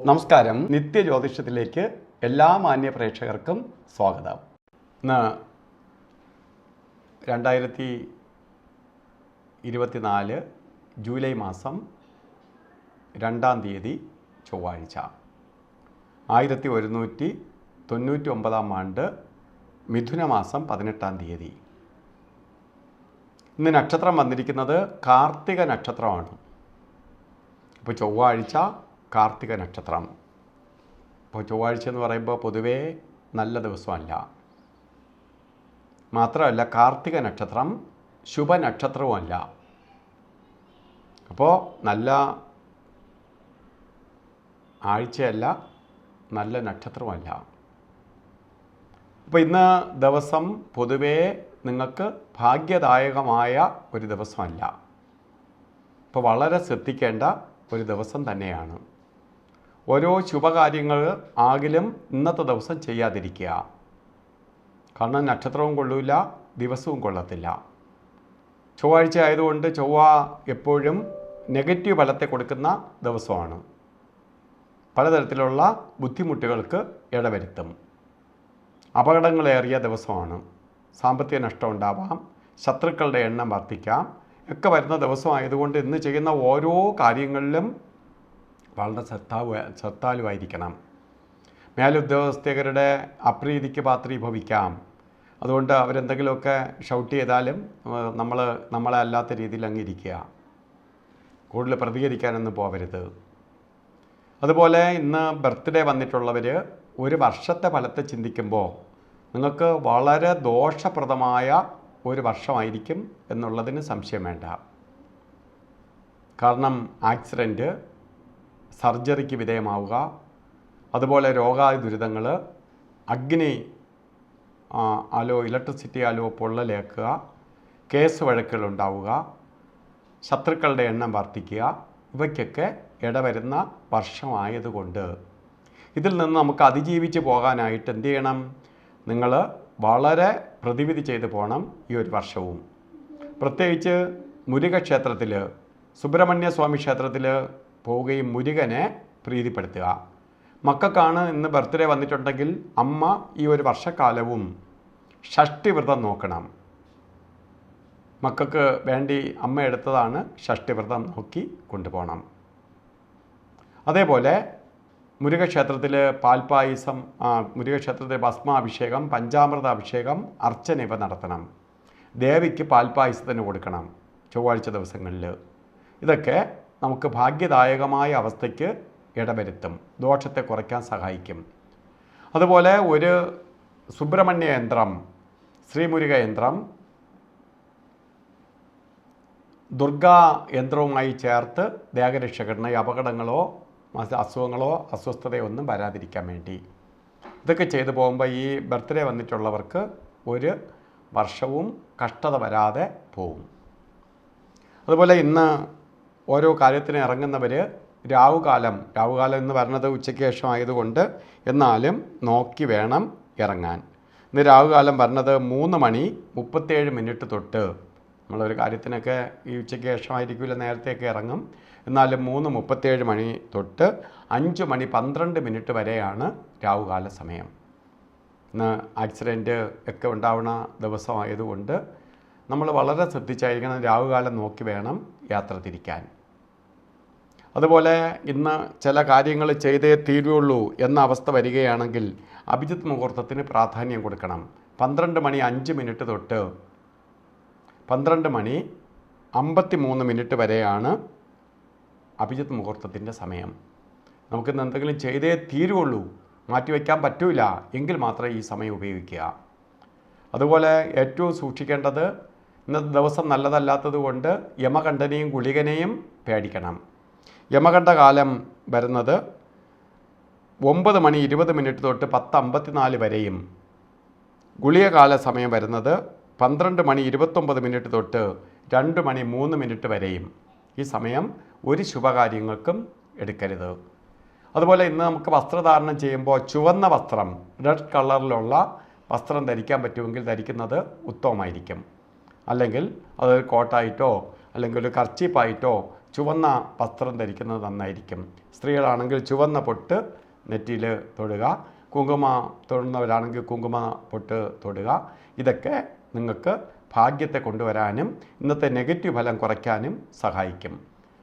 നമസ്കാരം. നിത്യജ്യോതിഷത്തിലേക്ക് എല്ലാ മാന്യ പ്രേക്ഷകർക്കും സ്വാഗതം. ഇന്ന് 2024 ജൂലൈ മാസം 2-ാം തീയതി ചൊവ്വാഴ്ച, 1199-ാം ആണ്ട് മിഥുനമാസം 18-ാം തീയതി. ഇന്ന് നക്ഷത്രം വന്നിരിക്കുന്നത് കാർത്തിക നക്ഷത്രമാണ്. ഇപ്പോൾ ചൊവ്വാഴ്ച കാർത്തിക നക്ഷത്രം. ഇപ്പോൾ ചൊവ്വാഴ്ച എന്ന് പറയുമ്പോൾ പൊതുവേ നല്ല ദിവസമല്ല. മാത്രമല്ല കാർത്തിക നക്ഷത്രം ശുഭനക്ഷത്രവുമല്ല. അപ്പോൾ നല്ല ആഴ്ചയല്ല, നല്ല നക്ഷത്രമല്ല. അപ്പോൾ ഇന്ന് ദിവസം പൊതുവേ നിങ്ങൾക്ക് ഭാഗ്യദായകമായ ഒരു ദിവസമല്ല. ഇപ്പോൾ വളരെ ശ്രദ്ധിക്കേണ്ട ഒരു ദിവസം തന്നെയാണ്. ഓരോ ശുഭകാര്യങ്ങൾ ആകിലും ഇന്നത്തെ ദിവസം ചെയ്യാതിരിക്കുക. കാരണം നക്ഷത്രവും കൊള്ളില്ല, ദിവസവും കൊള്ളത്തില്ല. ചൊവ്വാഴ്ച ആയതുകൊണ്ട് ചൊവ്വ എപ്പോഴും നെഗറ്റീവ് ഫലത്തെ കൊടുക്കുന്ന ദിവസമാണ്. പലതരത്തിലുള്ള ബുദ്ധിമുട്ടുകൾക്ക് ഇടവരുത്തും. അപകടങ്ങളേറിയ ദിവസമാണ്. സാമ്പത്തിക നഷ്ടം ഉണ്ടാവാം, ശത്രുക്കളുടെ എണ്ണം വർദ്ധിക്കാം ഒക്കെ വരുന്ന ദിവസമായതുകൊണ്ട് ഇന്ന് ചെയ്യുന്ന ഓരോ കാര്യങ്ങളിലും വളരെ ശ്രദ്ധാലുവായിരിക്കണം. മേലുദ്യോഗസ്ഥരുടെ അപ്രീതിക്ക് പാത്രീഭവിക്കാം. അതുകൊണ്ട് അവരെന്തെങ്കിലുമൊക്കെ ഷൗട്ട് ചെയ്താലും നമ്മളെ അല്ലാത്ത രീതിയിൽ അങ്ങ് ഇരിക്കുക. കൂടുതൽ പ്രതികരിക്കാനൊന്നും പോകരുത്. അതുപോലെ ഇന്ന് ബർത്ത്ഡേ വന്നിട്ടുള്ളവർ ഒരു വർഷത്തെ ഫലത്തെ ചിന്തിക്കുമ്പോൾ നിങ്ങൾക്ക് വളരെ ദോഷപ്രദമായ ഒരു വർഷമായിരിക്കും എന്നുള്ളതിന് സംശയം വേണ്ട. കാരണം ആക്സിഡൻറ്റ്, സർജറിക്ക് വിധേയമാവുക, അതുപോലെ രോഗാതി ദുരിതങ്ങൾ, അഗ്നി ഇലക്ട്രിസിറ്റി പൊള്ളലേക്കുക, കേസ് വഴക്കുകളുണ്ടാവുക, ശത്രുക്കളുടെ എണ്ണം വർദ്ധിക്കുക, ഇവയ്ക്കൊക്കെ ഇടവരുന്ന വർഷമായതുകൊണ്ട് ഇതിൽ നിന്ന് നമുക്ക് അതിജീവിച്ച് പോകാനായിട്ട് എന്ത് ചെയ്യണം? നിങ്ങൾ വളരെ പ്രതിവിധി ചെയ്തു പോകണം ഈ ഒരു വർഷവും. പ്രത്യേകിച്ച് മുരുക ക്ഷേത്രത്തിൽ, സുബ്രഹ്മണ്യ സ്വാമി ക്ഷേത്രത്തിൽ പോവുകയും മുരുകനെ പ്രീതിപ്പെടുത്തുക. മക്കൾക്കാണ് ഇന്ന് ബർത്ത്ഡേ വന്നിട്ടുണ്ടെങ്കിൽ അമ്മ ഈ ഒരു വർഷക്കാലവും ഷഷ്ടിവ്രതം നോക്കണം. മക്കൾക്ക് വേണ്ടി അമ്മ എടുത്തതാണ് ഷഷ്ടിവ്രതം നോക്കി കൊണ്ടുപോകണം. അതേപോലെ മുരുകക്ഷേത്രത്തിൽ പാൽപ്പായസം, മുരുകക്ഷേത്രത്തിൽ ഭസ്മാഭിഷേകം, പഞ്ചാമൃത അഭിഷേകം, അർച്ചന ഇവ നടത്തണം. ദേവിക്ക് പാൽപ്പായസത്തിന് കൊടുക്കണം ചൊവ്വാഴ്ച ദിവസങ്ങളിൽ. ഇതൊക്കെ നമുക്ക് ഭാഗ്യദായകമായ അവസ്ഥയ്ക്ക് ഇടവരുത്തും, ദോഷത്തെ കുറയ്ക്കാൻ സഹായിക്കും. അതുപോലെ ഒരു സുബ്രഹ്മണ്യ യന്ത്രം, ശ്രീമുരുക യന്ത്രം, ദുർഗാ യന്ത്രവുമായി ചേർത്ത് ദേഹരക്ഷകരണ അപകടങ്ങളോ അസുഖങ്ങളോ അസ്വസ്ഥതയോ ഒന്നും വരാതിരിക്കാൻ വേണ്ടി ഇതൊക്കെ ചെയ്തു പോകുമ്പോൾ ഈ ബർത്ത്ഡേ വന്നിട്ടുള്ളവർക്ക് ഒരു വർഷവും കഷ്ടത വരാതെ പോവും. അതുപോലെ ഇന്ന് ഓരോ കാര്യത്തിന് ഇറങ്ങുന്നവർ രാവുകാലം എന്ന് പറയുന്നത് ഉച്ചയ്ക്ക് ശേഷം ആയതുകൊണ്ട് എന്നാലും നോക്കി വേണം ഇറങ്ങാൻ. ഇന്ന് രാവുകാലം പറഞ്ഞത് 3:37 തൊട്ട്, നമ്മളൊരു കാര്യത്തിനൊക്കെ ഈ ഉച്ചയ്ക്ക് ശേഷമായിരിക്കില്ല, നേരത്തെയൊക്കെ ഇറങ്ങും. എന്നാലും 3:37 തൊട്ട് 5:12 വരെയാണ് രാവുകാല സമയം. ഇന്ന് ആക്സിഡൻറ്റ് ഒക്കെ ഉണ്ടാവുന്ന ദിവസമായതുകൊണ്ട് നമ്മൾ വളരെ ശ്രദ്ധിച്ചായിരിക്കണം. രാവുകാലം നോക്കി വേണം യാത്ര തിരിക്കാൻ. അതുപോലെ ഇന്ന് ചില കാര്യങ്ങൾ ചെയ്തേ തീരുള്ളൂ എന്ന അവസ്ഥ വരികയാണെങ്കിൽ അഭിജിത്ത് മുഹൂർത്തത്തിന് പ്രാധാന്യം കൊടുക്കണം. 12:05 തൊട്ട് 12:53 വരെയാണ് അഭിജിത്ത് മുഹൂർത്തത്തിൻ്റെ സമയം. നമുക്കിന്ന് എന്തെങ്കിലും ചെയ്തേ തീരുള്ളൂ, മാറ്റിവെക്കാൻ പറ്റില്ല എങ്കിൽ മാത്രമേ ഈ സമയം ഉപയോഗിക്കുക. അതുപോലെ ഏറ്റവും സൂക്ഷിക്കേണ്ടത്, ഇന്നത്തെ ദിവസം നല്ലതല്ലാത്തത് കൊണ്ട് യമകണ്ഠനെയും ഗുളികനെയും പേടിക്കണം. യമകണ്ഠ കാലം വരുന്നത് 9:20 തൊട്ട് 10:54 വരെയും, ഗുളിക കാല സമയം വരുന്നത് 12:29 തൊട്ട് 2:03 വരെയും. ഈ സമയം ഒരു ശുഭകാര്യങ്ങൾക്കും എടുക്കരുത്. അതുപോലെ ഇന്ന് നമുക്ക് വസ്ത്രധാരണം ചെയ്യുമ്പോൾ ചുവന്ന വസ്ത്രം, റെഡ് കളറിലുള്ള വസ്ത്രം ധരിക്കാൻ പറ്റുമെങ്കിൽ ധരിക്കുന്നത് ഉത്തമമായിരിക്കും. അല്ലെങ്കിൽ അത് കോട്ടായിട്ടോ അല്ലെങ്കിൽ ഒരു കർച്ചീപ്പായിട്ടോ ചുവന്ന വസ്ത്രം ധരിക്കുന്നത് നന്നായിരിക്കും. സ്ത്രീകളാണെങ്കിൽ ചുവന്ന പൊട്ട് നെറ്റിയിൽ തൊടുക, കുങ്കുമ തൊടുന്നവരാണെങ്കിൽ കുങ്കുമ പൊട്ട് തൊടുക. ഇതൊക്കെ നിങ്ങൾക്ക് ഭാഗ്യത്തെ കൊണ്ടുവരാനും ഇന്നത്തെ നെഗറ്റീവ് ഫലം കുറയ്ക്കാനും സഹായിക്കും.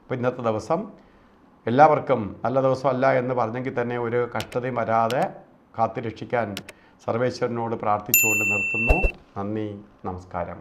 അപ്പോൾ ഇന്നത്തെ ദിവസം എല്ലാവർക്കും നല്ല ദിവസമല്ല എന്ന് പറഞ്ഞെങ്കിൽ തന്നെ ഒരു കഷ്ടതയും വരാതെ കാത്തുരക്ഷിക്കാൻ സർവേശ്വരനോട് പ്രാർത്ഥിച്ചുകൊണ്ട് നിർത്തുന്നു. നന്ദി, നമസ്കാരം.